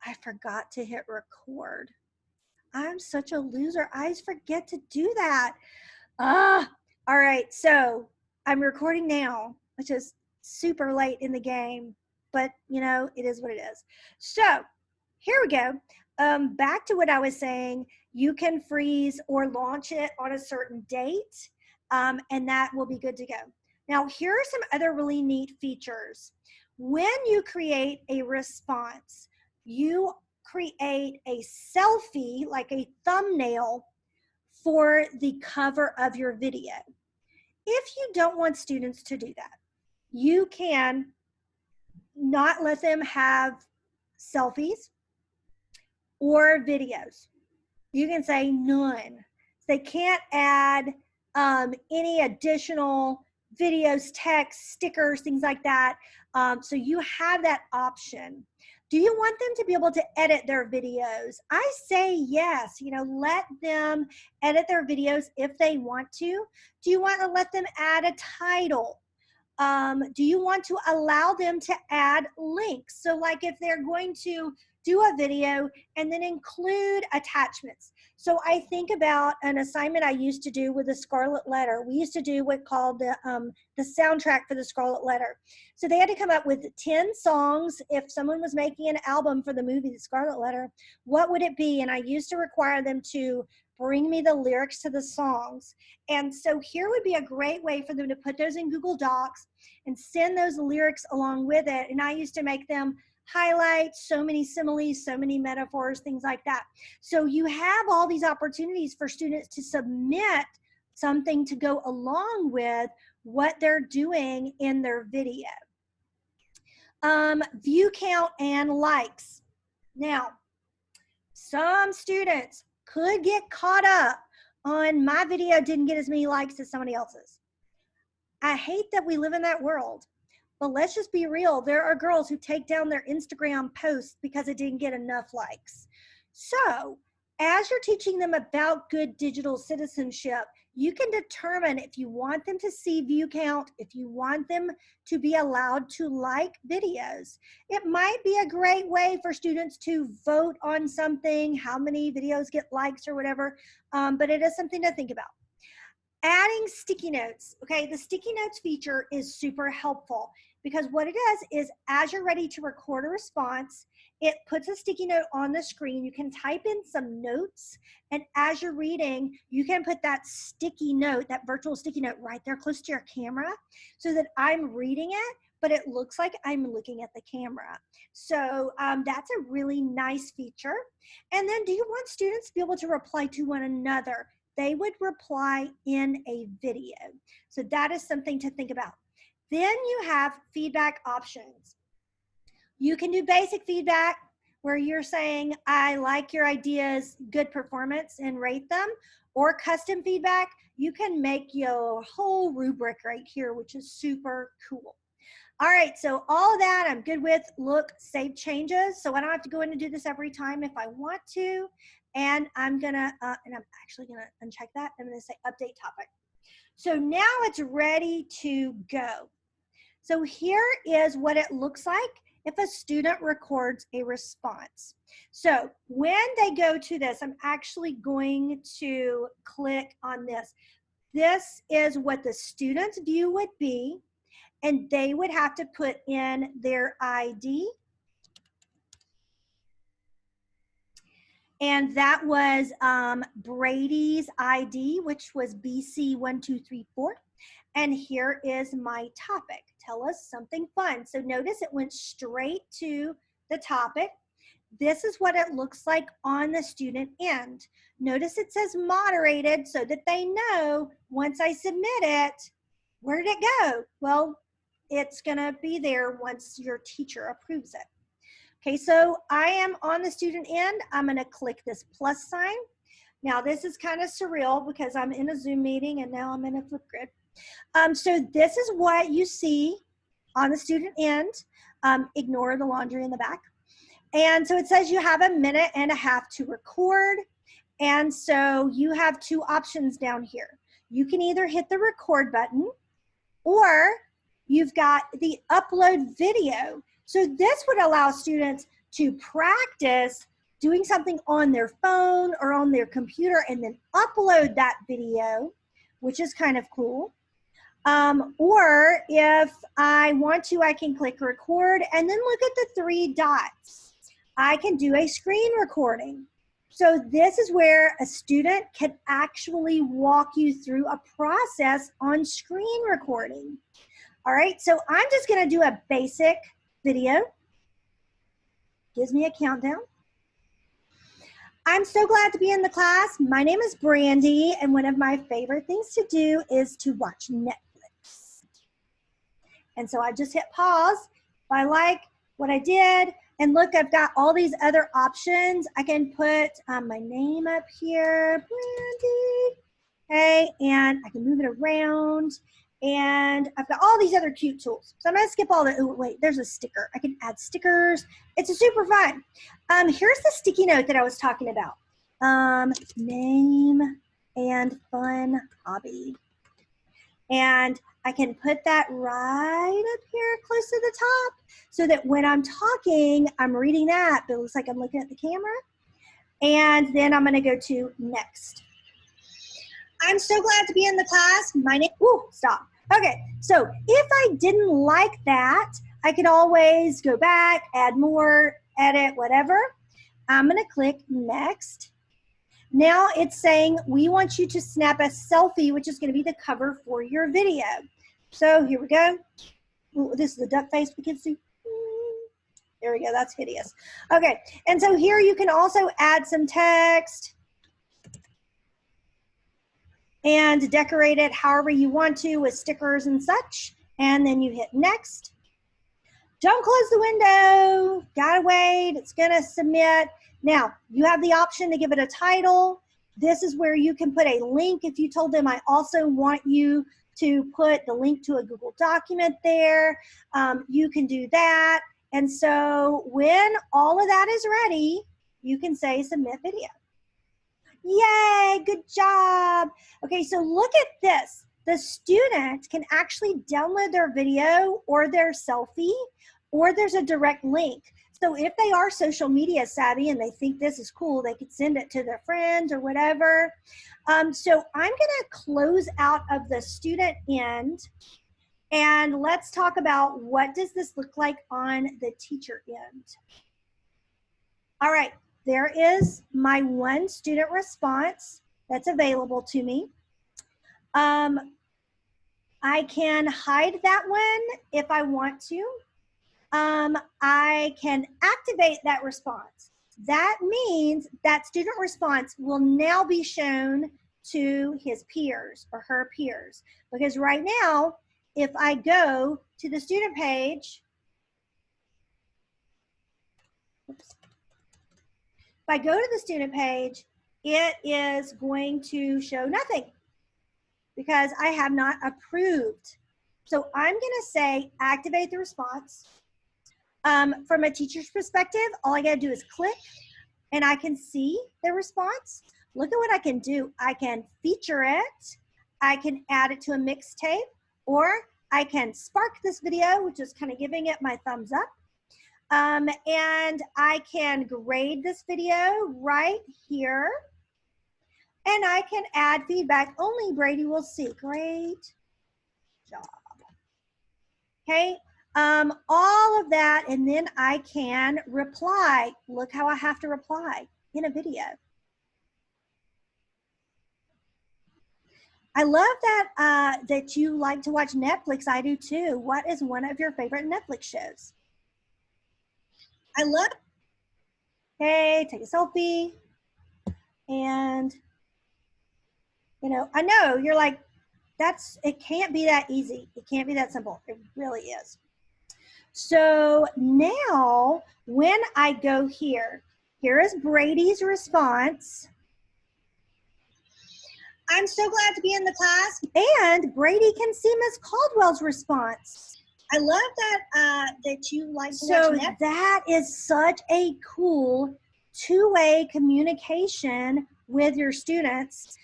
I forgot to hit record. I'm such a loser. I always forget to do that. All right. So I'm recording now, which is super late in the game, but you know, it is what it is. So here we go. Back to what I was saying, you can freeze or launch it on a certain date, and that will be good to go. Now, here are some other really neat features. When you create a response, you create a selfie, like a thumbnail, for the cover of your video. If you don't want students to do that, you can not let them have selfies or videos. You can say none. They can't add any additional videos, text, stickers, things like that. So you have that option. Do you want them to be able to edit their videos? I say yes. You know, let them edit their videos if they want to. Do you want to let them add a title? Do you want to allow them to add links? So like if they're going to do a video and then include attachments. So I think about an assignment I used to do with the Scarlet Letter. We used to do what called the soundtrack for the Scarlet Letter. So they had to come up with 10 songs. If someone was making an album for the movie The Scarlet Letter, what would it be? And I used to require them to bring me the lyrics to the songs. And so here would be a great way for them to put those in Google Docs and send those lyrics along with it. And I used to make them highlight so many similes, so many metaphors, things like that. So you have all these opportunities for students to submit something to go along with what they're doing in their video. View count and likes. Now, some students could get caught up on my video didn't get as many likes as somebody else's. I hate that we live in that world. But let's just be real. There are girls who take down their Instagram posts because it didn't get enough likes. So as you're teaching them about good digital citizenship, you can determine if you want them to see view count, if you want them to be allowed to like videos. It might be a great way for students to vote on something, how many videos get likes or whatever, but it is something to think about. Adding sticky notes, okay? The sticky notes feature is super helpful because what it does is as you're ready to record a response, it puts a sticky note on the screen. You can type in some notes, and as you're reading, you can put that sticky note, that virtual sticky note right there close to your camera so that I'm reading it, but it looks like I'm looking at the camera. So that's a really nice feature. And then do you want students to be able to reply to one another? They would reply in a video. So that is something to think about. Then you have feedback options. You can do basic feedback where you're saying, I like your ideas, good performance, and rate them. Or custom feedback, you can make your whole rubric right here, which is super cool. All right, so all of that I'm good with. Look, save changes. So I don't have to go in and do this every time if I want to. And I'm gonna, and I'm actually gonna uncheck that. I'm gonna say update topic. So now it's ready to go. So here is what it looks like if a student records a response. So when they go to this, I'm actually going to click on this. This is what the student's view would be, and they would have to put in their ID. And that was Brady's ID, which was BC1234. And here is my topic. Tell us something fun. So notice it went straight to the topic. This is what it looks like on the student end. Notice it says moderated so that they know once I submit it, where did it go? Well, it's gonna be there once your teacher approves it. Okay, so I am on the student end. I'm gonna click this plus sign. Now this is kind of surreal because I'm in a Zoom meeting and now I'm in a flipgrid. So this is what you see on the student end. Ignore the laundry in the back. And so it says you have 1.5 minutes to record. And so you have two options down here. You can either hit the record button or you've got the upload video. So this would allow students to practice doing something on their phone or on their computer and then upload that video, which is kind of cool. Or if I want to, I can click record and then look at the 3 dots. I can do a screen recording. So this is where a student can actually walk you through a process on screen recording. All right, so I'm just gonna do a basic video. Gives me a countdown. I'm so glad to be in the class. My name is Brandy, and one of my favorite things to do is to watch Netflix. And so I just hit pause. If I like what I did, and look, I've got all these other options. I can put my name up here, Brandy, okay, and I can move it around. And I've got all these other cute tools. So I'm gonna skip all the, oh wait, there's a sticker. I can add stickers. It's super fun. Here's the sticky note that I was talking about. Name and fun hobby. And I can put that right up here close to the top so that when I'm talking, I'm reading that, but it looks like I'm looking at the camera. And then I'm gonna go to next. I'm so glad to be in the class. My name, ooh, stop. Okay, so if I didn't like that, I could always go back, add more, edit, whatever. I'm gonna click next. Now it's saying we want you to snap a selfie, which is gonna be the cover for your video. So here we go. Ooh, this is the duck face we can see. There we go, that's hideous. Okay, and so here you can also add some text and decorate it however you want to with stickers and such. And then you hit next. Don't close the window, gotta wait, it's gonna submit. Now, you have the option to give it a title. This is where you can put a link if you told them I also want you to put the link to a Google document there. You can do that. And so when all of that is ready, you can say submit video. Yay, good job. Okay, so look at this. The student can actually download their video or their selfie, or there's a direct link. So if they are social media savvy and they think this is cool, they could send it to their friends or whatever. So I'm gonna close out of the student end, and let's talk about what does this look like on the teacher end. All right. There is my one student response that's available to me. I can hide that one if I want to. I can activate that response. That means that student response will now be shown to his peers or her peers. Because right now, if I go to the student page, oops. If I go to the student page, it is going to show nothing because I have not approved. So I'm gonna say activate the response. From a teacher's perspective, all I gotta do is click and I can see the response. Look at what I can do. I can feature it, I can add it to a mixtape, or I can spark this video, which is kind of giving it my thumbs up. And I can grade this video right here. And I can add feedback. Only Brady will see. Great job. Okay, all of that, and then I can reply. Look how I have to reply in a video. I love that, that you like to watch Netflix. I do too. What is one of your favorite Netflix shows? I love, okay, take a selfie. And, you know, I know you're like, it can't be that easy. It can't be that simple. It really is. So now when I go here, here is Brady's response. I'm so glad to be in the class. And Brady can see Miss Caldwell's response. I love that that you like to watch Netflix. That is such a cool two-way communication with your students.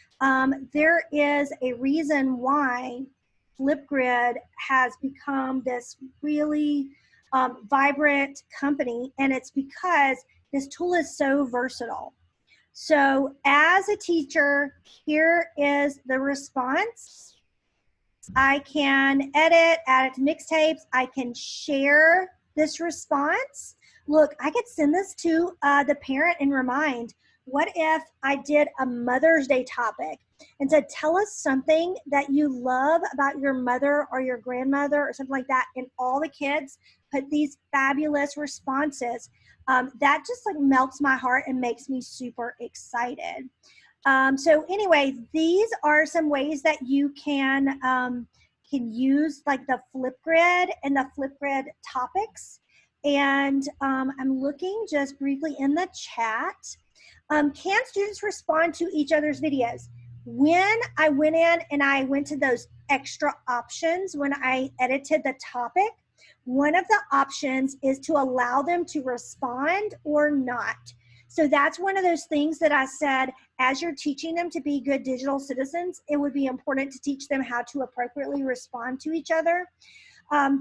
There is a reason why Flipgrid has become this really vibrant company, and it's because this tool is so versatile. So as a teacher, here is the response. I can edit, add it to mixtapes. I can share this response. Look, I could send this to the parent and remind, what if I did a Mother's Day topic and said, tell us something that you love about your mother or your grandmother or something like that, and all the kids put these fabulous responses. That just like melts my heart and makes me super excited. So anyway, these are some ways that you can use like the flipgrid and the flipgrid topics. And I'm looking just briefly in the chat. Can students respond to each other's videos? When I went in and I went to those extra options when I edited the topic, one of the options is to allow them to respond or not. So that's one of those things that I said, as you're teaching them to be good digital citizens, it would be important to teach them how to appropriately respond to each other,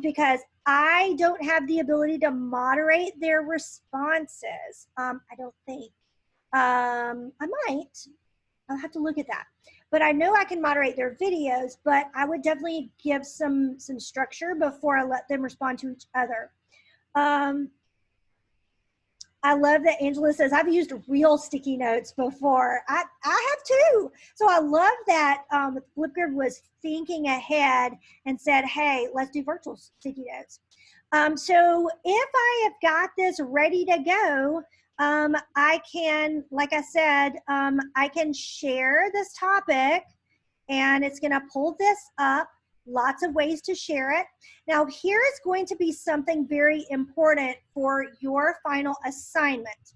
because I don't have the ability to moderate their responses. I don't think. I might. I'll have to look at that. But I know I can moderate their videos, but I would definitely give some structure before I let them respond to each other. I love that Angela says, I've used real sticky notes before. I have too. So I love that Flipgrid was thinking ahead and said, hey, let's do virtual sticky notes. So if I have got this ready to go, I can, like I said, I can share this topic, and it's going to pull this up. Lots of ways to share it. Now, here is going to be something very important for your final assignment.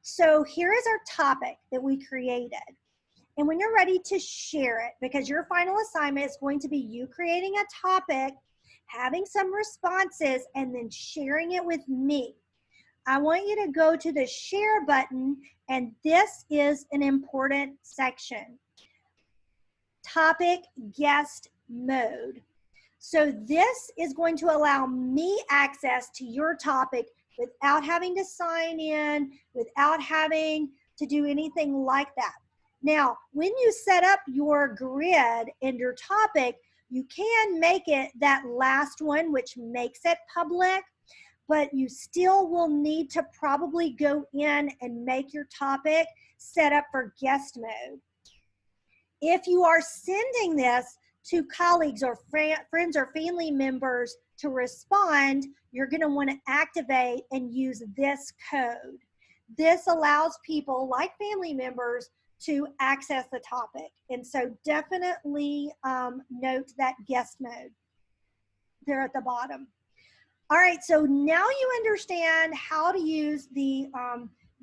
So here is our topic that we created. And when you're ready to share it, because your final assignment is going to be you creating a topic, having some responses, and then sharing it with me. I want you to go to the share button, and this is an important section. Topic guest mode. So this is going to allow me access to your topic without having to sign in, without having to do anything like that. Now, when you set up your grid and your topic, you can make it that last one, which makes it public, but you still will need to probably go in and make your topic set up for guest mode. If you are sending this to colleagues or friends or family members to respond, you're going to want to activate and use this code. This allows people like family members to access the topic. And so definitely note that guest mode there at the bottom. All right, so now you understand how to use the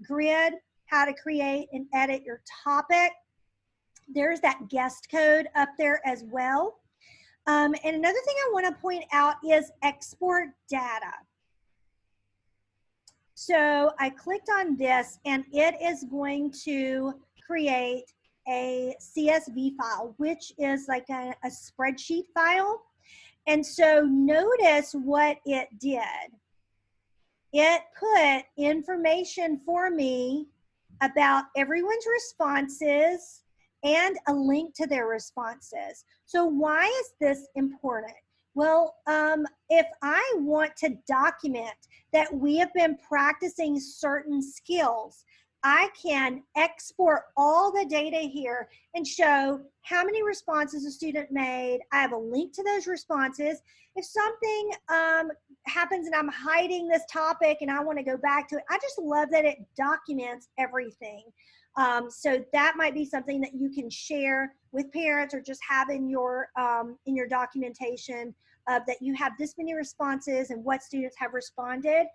grid, how to create and edit your topic. There's that guest code up there as well. And another thing I want to point out is export data. So I clicked on this, and it is going to create a CSV file, which is like a spreadsheet file. And so notice what it did. It put information for me about everyone's responses and a link to their responses. So why is this important? Well, if I want to document that we have been practicing certain skills, I can export all the data here and show how many responses a student made. I have a link to those responses. If something happens and I'm hiding this topic and I want to go back to it, I just love that it documents everything. So that might be something that you can share with parents or just have in your documentation that you have this many responses and what students have responded.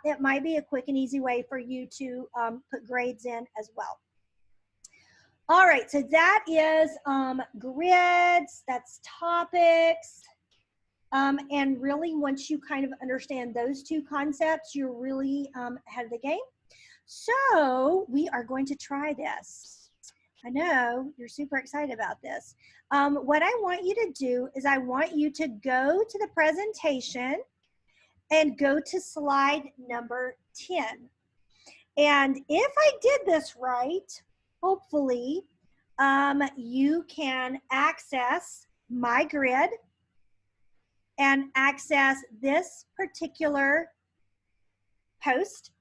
It might be a quick and easy way for you to put grades in as well. All right, so that is grids, that's topics. And really, once you kind of understand those two concepts, you're really ahead of the game. So we are going to try this. I know you're super excited about this. What I want you to do is I want you to go to the presentation, and go to slide number 10. And if I did this right, hopefully you can access my grid and access this particular post.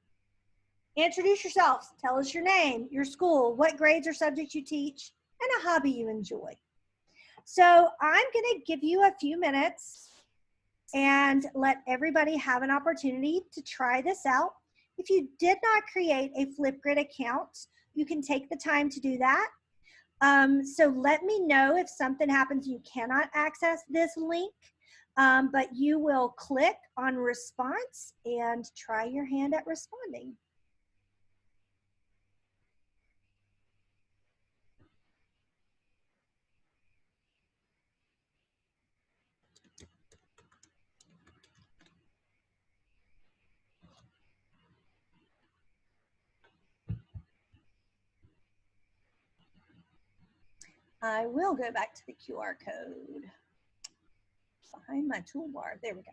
Introduce yourselves. Tell us your name, your school, what grades or subjects you teach, and a hobby you enjoy. So I'm going to give you a few minutes and let everybody have an opportunity to try this out. If you did not create a Flipgrid account, you can take the time to do that. So let me know if something happens you cannot access this link, but you will click on response and try your hand at responding. I will go back to the QR code behind my toolbar. There we go.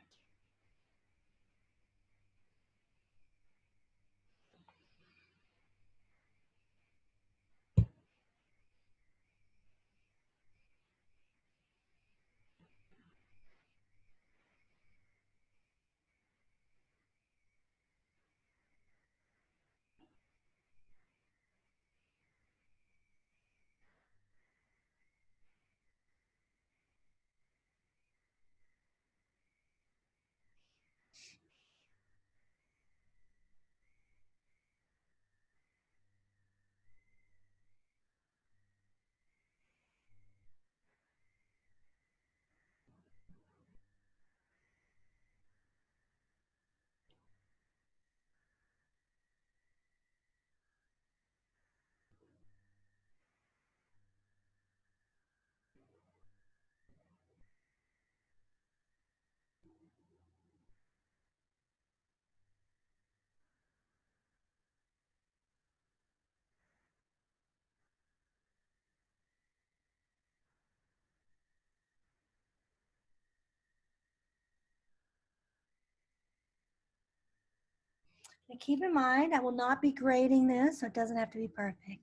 Now keep in mind, I will not be grading this, so it doesn't have to be perfect.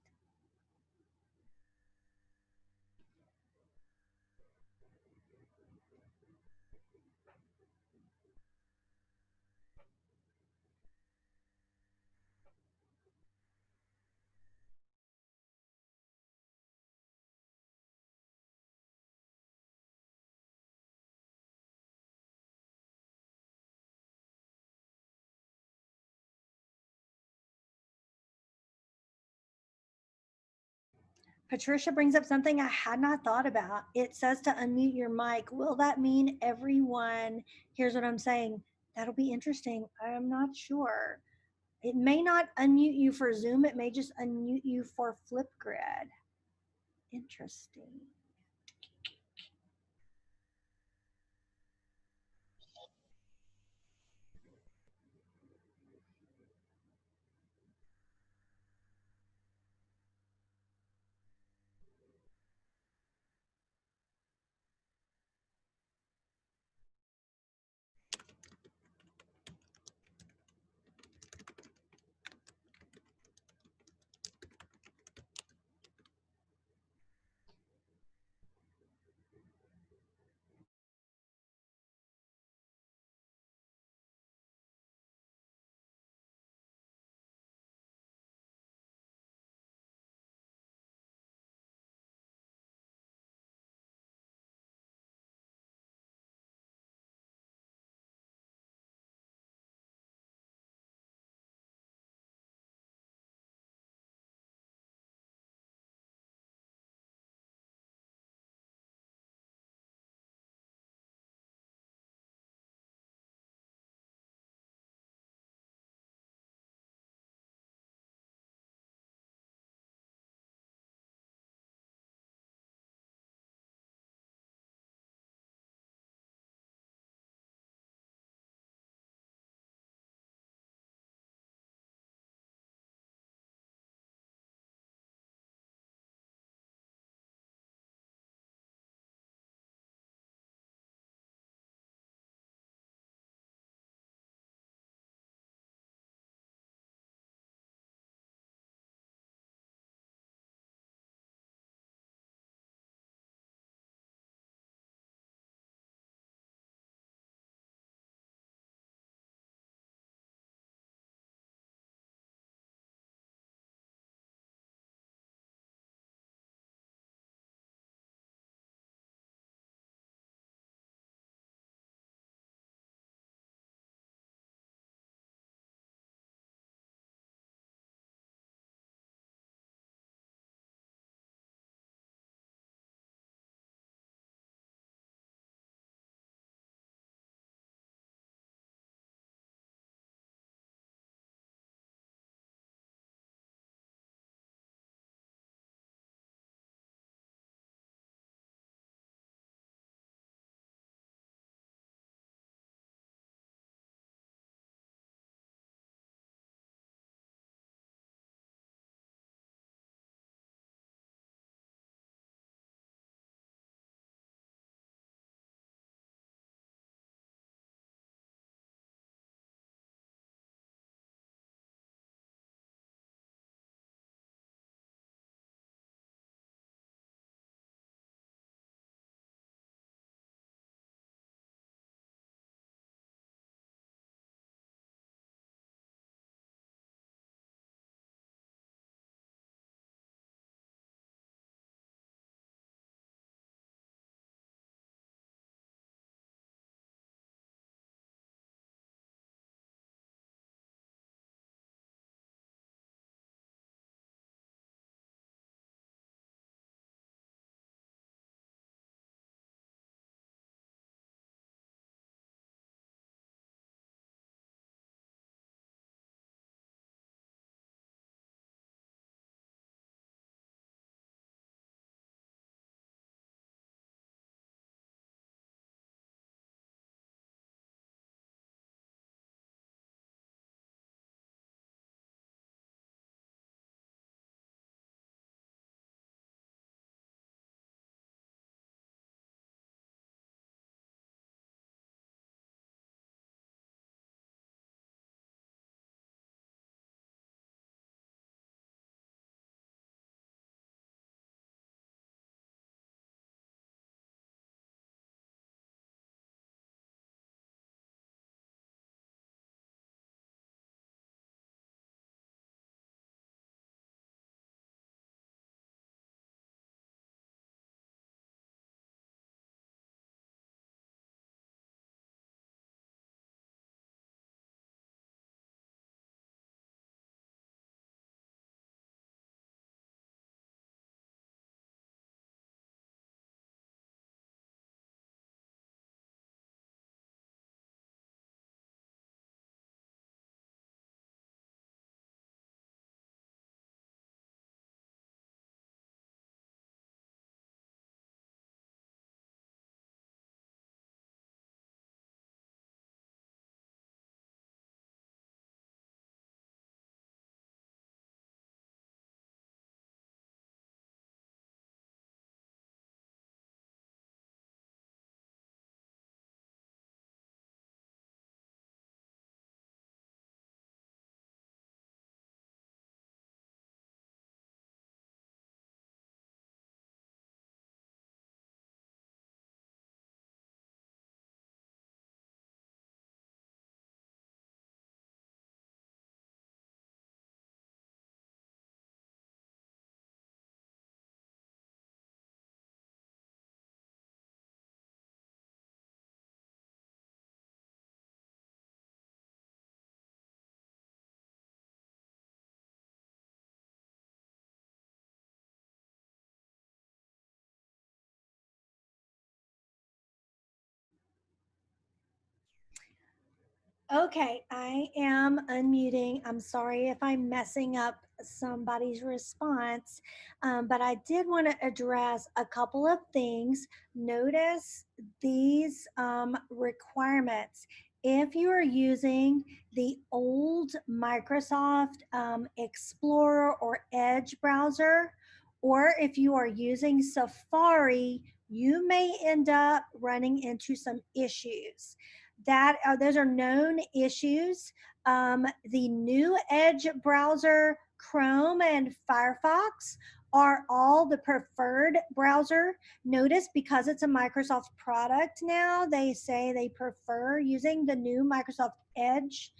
Patricia brings up something I had not thought about. It says to unmute your mic. Will that mean everyone? Here's what I'm saying. That'll be interesting. I'm not sure. It may not unmute you for Zoom. It may just unmute you for Flipgrid. Interesting. Okay, I am unmuting. I'm sorry if I'm messing up somebody's response, but I did want to address a couple of things. Notice these requirements. If you are using the old Microsoft Explorer or Edge browser, or if you are using Safari, you may end up running into some issues that those are known issues. The new Edge browser, Chrome and Firefox are all the preferred browser. Notice because it's a Microsoft product now, they say they prefer using the new Microsoft Edge.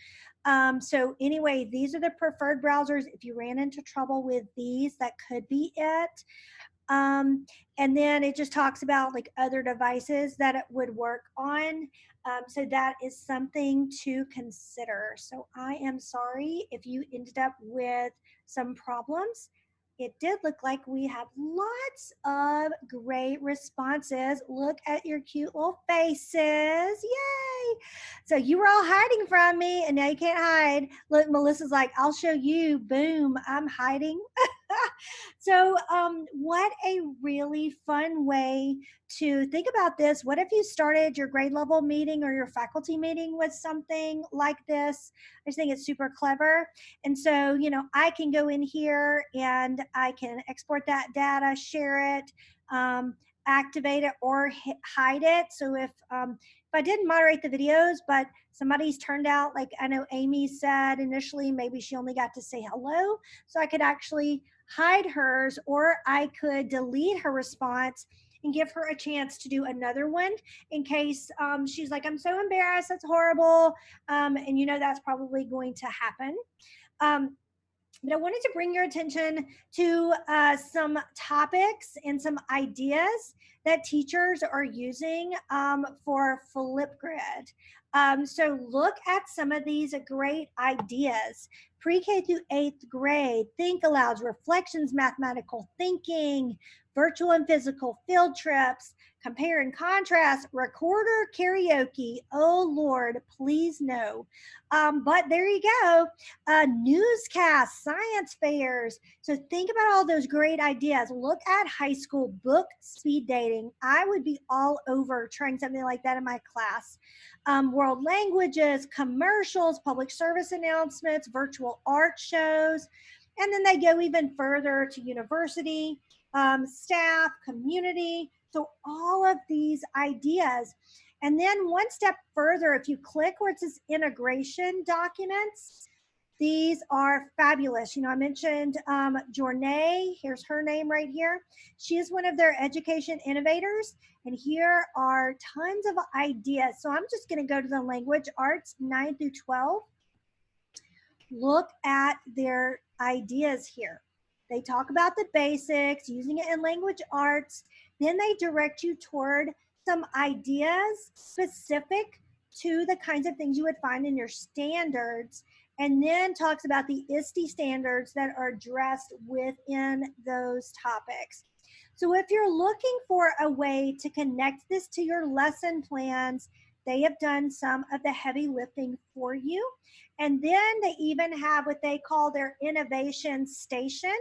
So anyway, these are the preferred browsers. If you ran into trouble with these, that could be it. Um, and then it just talks about like other devices that it would work on. So that is something to consider. So I am sorry if you ended up with some problems. It did look like we have lots of great responses. Look at your cute little faces. Yay! So you were all hiding from me and now you can't hide. Look, Melissa's like, I'll show you. Boom, I'm hiding. So, what a really fun way to think about this. What if you started your grade level meeting or your faculty meeting with something like this? I just think it's super clever. And so, you know, I can go in here and I can export that data, share it, activate it, or hide it. So if I didn't moderate the videos, but somebody's turned out, like I know Amy said initially, maybe she only got to say hello. So I could actually hide hers, or I could delete her response and give her a chance to do another one in case she's like, I'm so embarrassed, that's horrible. And you know, that's probably going to happen. But I wanted to bring your attention to some topics and some ideas that teachers are using for flipgrid. So look at some of these great ideas. Pre-K through 8th grade, think alouds, reflections, mathematical thinking, virtual and physical field trips, compare and contrast, recorder karaoke. Oh Lord, please no. But there you go. Newscasts, science fairs. So think about all those great ideas. Look at high school book speed dating. I would be all over trying something like that in my class. World languages, commercials, public service announcements, virtual art shows. And then they go even further to university, staff, community. So all of these ideas. And then one step further, if you click where it says integration documents, these are fabulous. You know, I mentioned Journée. Here's her name right here. She is one of their education innovators. And here are tons of ideas. So I'm just going to go to the language arts 9 through 12. Look at their ideas here. They talk about the basics, using it in language arts. Then they direct you toward some ideas specific to the kinds of things you would find in your standards, and then talks about the ISTE standards that are addressed within those topics. So if you're looking for a way to connect this to your lesson plans, they have done some of the heavy lifting for you. And then they even have what they call their innovation station.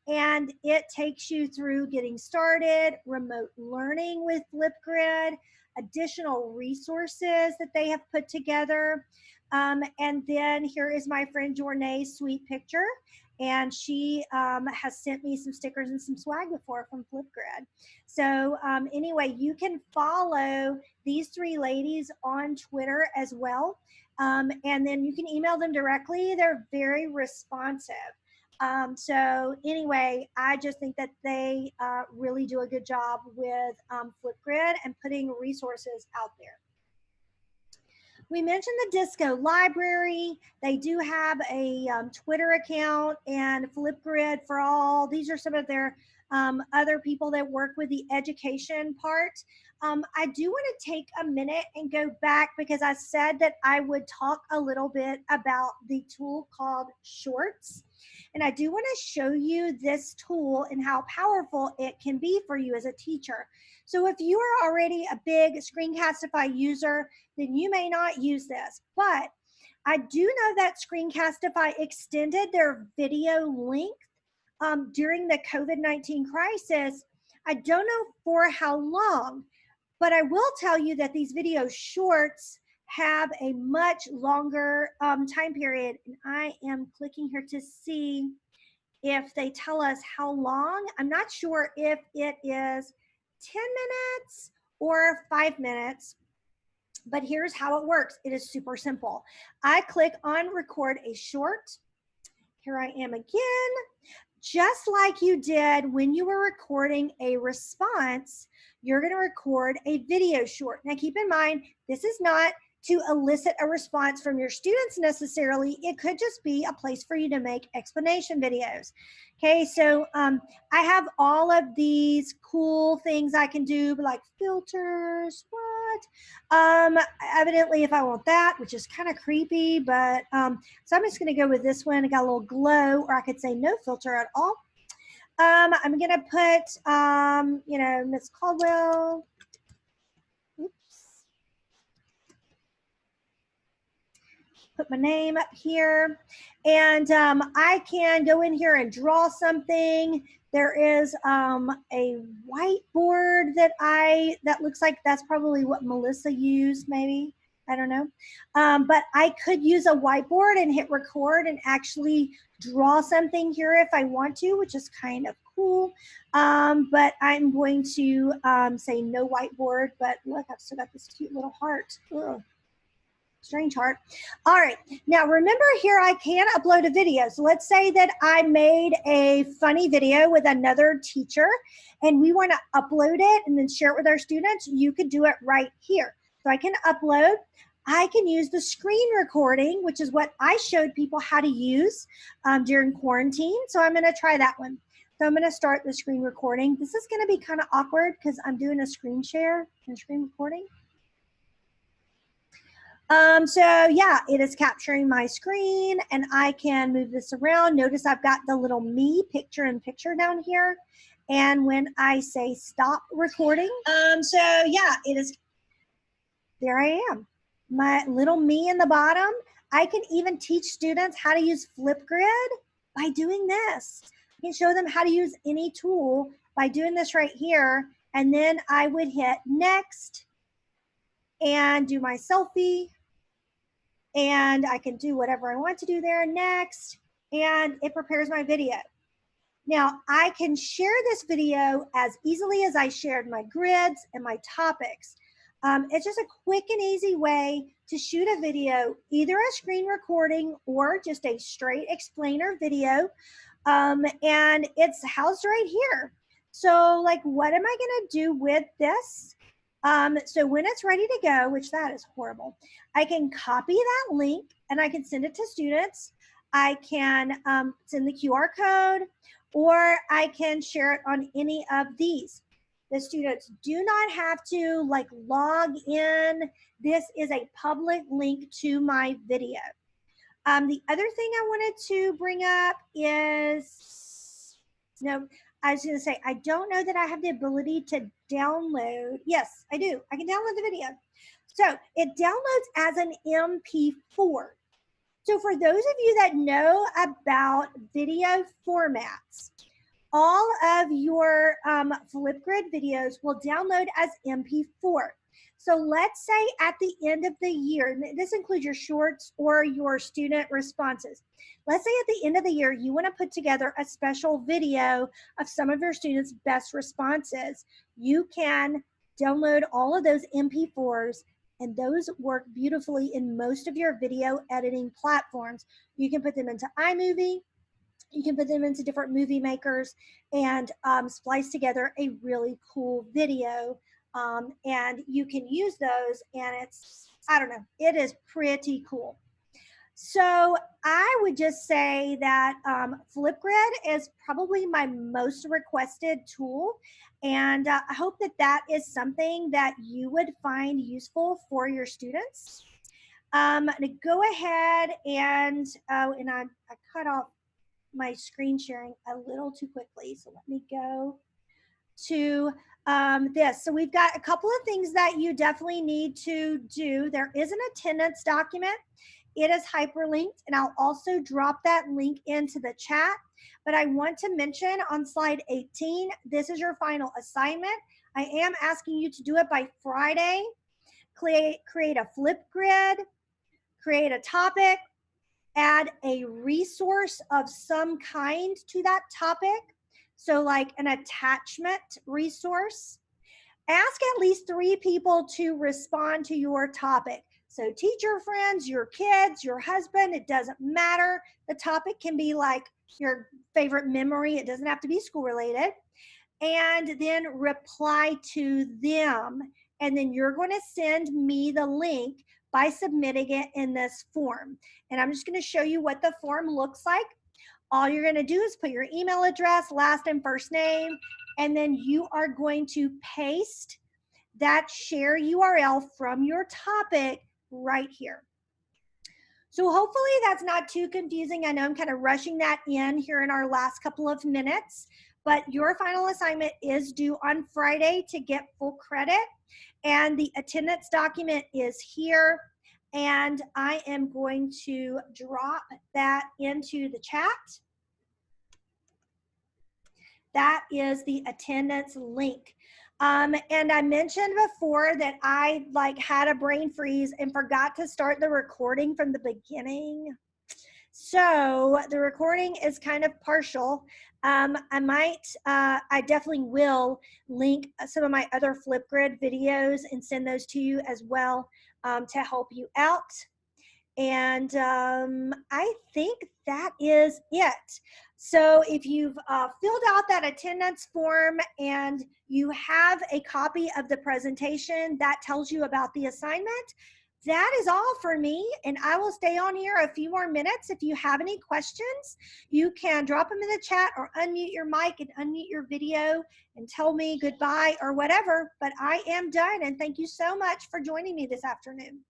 And it takes you through getting started, remote learning with Flipgrid, additional resources that they have put together. And then here is my friend Journée's sweet picture. And she has sent me some stickers and some swag before from Flipgrid. So anyway, you can follow these three ladies on Twitter as well. And then you can email them directly. They're very responsive. So anyway, I just think that they really do a good job with Flipgrid and putting resources out there. We mentioned the Disco Library. They do have a Twitter account, and Flipgrid for All. These are some of their other people that work with the education part. I do want to take a minute and go back because I said that I would talk a little bit about the tool called Shorts. And I do want to show you this tool and how powerful it can be for you as a teacher. So if you are already a big Screencastify user, then you may not use this. But I do know that Screencastify extended their video length during the COVID-19 crisis. I don't know for how long, but I will tell you that these video shorts have a much longer time period. And I am clicking here to see if they tell us how long. I'm not sure if it is 10 minutes or 5 minutes, but here's how it works. It is super simple. I click on record a short. Here I am again. Just like you did when you were recording a response, you're going to record a video short. Now keep in mind, this is not to elicit a response from your students necessarily. It could just be a place for you to make explanation videos. Okay, so I have all of these cool things I can do, like filters, evidently if I want that, which is kind of creepy, but so I'm just going to go with this one. I got a little glow, or I could say no filter at all. I'm going to put, you know, Miss Caldwell. Oops. Put my name up here, and I can go in here and draw something. There is a whiteboard that looks like that's probably what Melissa used, maybe. I don't know. But I could use a whiteboard and hit record and actually draw something here if I want to, which is kind of cool. But I'm going to say no whiteboard, but look, I've still got this cute little heart. Ugh. Strange heart. All right, now remember here I can upload a video. So let's say that I made a funny video with another teacher and we want to upload it and then share it with our students. You could do it right here. So I can upload. I can use the screen recording, which is what I showed people how to use during quarantine. So I'm going to try that one. So I'm going to start the screen recording. This is going to be kind of awkward because I'm doing a screen share and screen recording. So yeah, it is capturing my screen and I can move this around. Notice I've got the little me picture in picture down here. And when I say stop recording, so yeah, it is, there I am, my little me in the bottom. I can even teach students how to use Flipgrid by doing this. I can show them how to use any tool by doing this right here. And then I would hit next and do my selfie. And I can do whatever I want to do there next, and it prepares my video. Now, I can share this video as easily as I shared my grids and my topics. It's just a quick and easy way to shoot a video, either a screen recording or just a straight explainer video, and it's housed right here. So, like, what am I going to do with this? So when it's ready to go, which that is horrible, I can copy that link and I can send it to students. I can send the QR code, or I can share it on any of these. The students do not have to like log in. This is a public link to my video. The other thing I wanted to bring up is, no, I was going to say, I don't know that I have the ability to download. Yes, I do. I can download the video. So it downloads as an MP4. So for those of you that know about video formats, all of your Flipgrid videos will download as MP4. So let's say at the end of the year, and this includes your shorts or your student responses. Let's say at the end of the year, you want to put together a special video of some of your students' best responses. You can download all of those MP4s, and those work beautifully in most of your video editing platforms. You can put them into iMovie. You can put them into different movie makers and splice together a really cool video. And you can use those, and it's, I don't know, it is pretty cool. So I would just say that Flipgrid is probably my most requested tool. And I hope that that is something that you would find useful for your students. I'm going to go ahead and I cut off my screen sharing a little too quickly. So let me go to this. So we've got a couple of things that you definitely need to do. There is an attendance document. It is hyperlinked, and I'll also drop that link into the chat. But I want to mention on slide 18, this is your final assignment. I am asking you to do it by Friday. Create a flipgrid, create a topic, add a resource of some kind to that topic. So like an attachment resource. Ask at least 3 people to respond to your topic. So teacher friends, your kids, your husband, it doesn't matter. The topic can be like your favorite memory. It doesn't have to be school related. And then reply to them. And then you're going to send me the link by submitting it in this form. And I'm just going to show you what the form looks like. All you're going to do is put your email address, last and first name, and then you are going to paste that share URL from your topic right here. So hopefully that's not too confusing. I know I'm kind of rushing that in here in our last couple of minutes, but your final assignment is due on Friday to get full credit. And the attendance document is here. And I am going to drop that into the chat. That is the attendance link. And I mentioned before that I had a brain freeze and forgot to start the recording from the beginning. So the recording is kind of partial. I definitely will link some of my other Flipgrid videos and send those to you as well to help you out. And I think that is it. So if you've filled out that attendance form and you have a copy of the presentation that tells you about the assignment, that is all for me. And I will stay on here a few more minutes. If you have any questions, you can drop them in the chat or unmute your mic and unmute your video and tell me goodbye or whatever. But I am done. And thank you so much for joining me this afternoon.